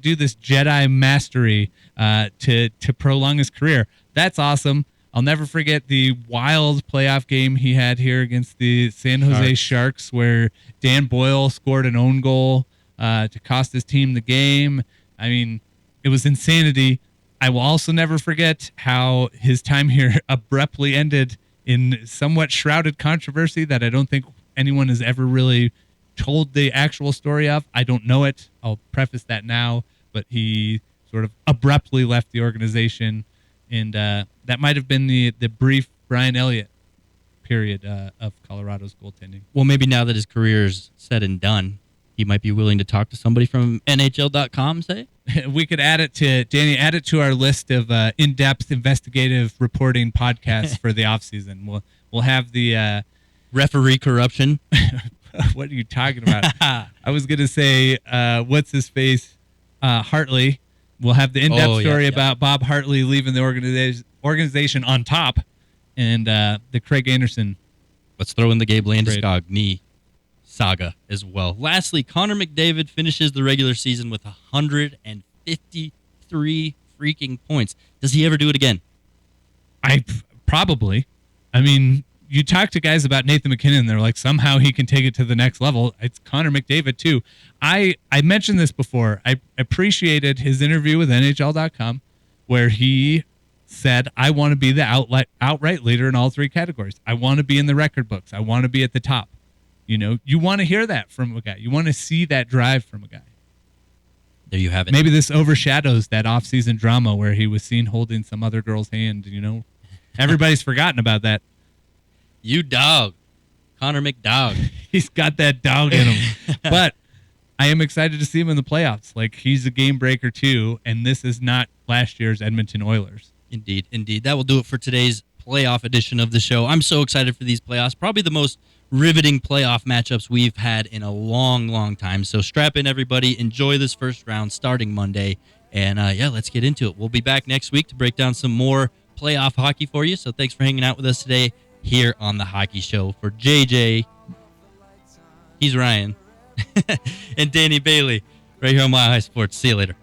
do this Jedi mastery to prolong his career. That's awesome. I'll never forget the wild playoff game he had here against the San Jose Sharks where Dan Boyle scored an own goal to cost his team the game. I mean, it was insanity. I will also never forget how his time here abruptly ended in somewhat shrouded controversy that I don't think anyone has ever really told the actual story of. I don't know it. I'll preface that now, but he sort of abruptly left the organization, and that might have been the brief Brian Elliott period of Colorado's goaltending. Well, maybe now that his career is said and done, he might be willing to talk to somebody from NHL.com, say? We could add it to our list of in-depth investigative reporting podcasts for the offseason. We'll have the referee corruption. What are you talking about? I was going to say, what's his face? Hartley. We'll have the in-depth story about Bob Hartley leaving the organization on top, and the Craig Anderson. Let's throw in the Gabe Landeskog knee saga as well. Lastly, Connor McDavid finishes the regular season with 153 freaking points. Does he ever do it again? Probably. I mean, you talk to guys about Nathan McKinnon, they're like, somehow he can take it to the next level. It's Connor McDavid, too. I mentioned this before. I appreciated his interview with NHL.com where he said, I want to be the outright leader in all three categories. I want to be in the record books. I want to be at the top. You know, you want to hear that from a guy. You want to see that drive from a guy. There you have it. Maybe this overshadows that off-season drama where he was seen holding some other girl's hand, you know. Everybody's forgotten about that. You dog. Connor McDog. He's got that dog in him. But I am excited to see him in the playoffs. Like, he's a game breaker, too, and this is not last year's Edmonton Oilers. Indeed, indeed. That will do it for today's playoff edition of the show. I'm so excited for these playoffs. Probably the most riveting playoff matchups we've had in a long, long time. So strap in, everybody. Enjoy this first round starting Monday. And, let's get into it. We'll be back next week to break down some more playoff hockey for you. So thanks for hanging out with us today here on The Hockey Show. For JJ, he's Ryan, and Danny Bailey right here on Mile High Sports. See you later.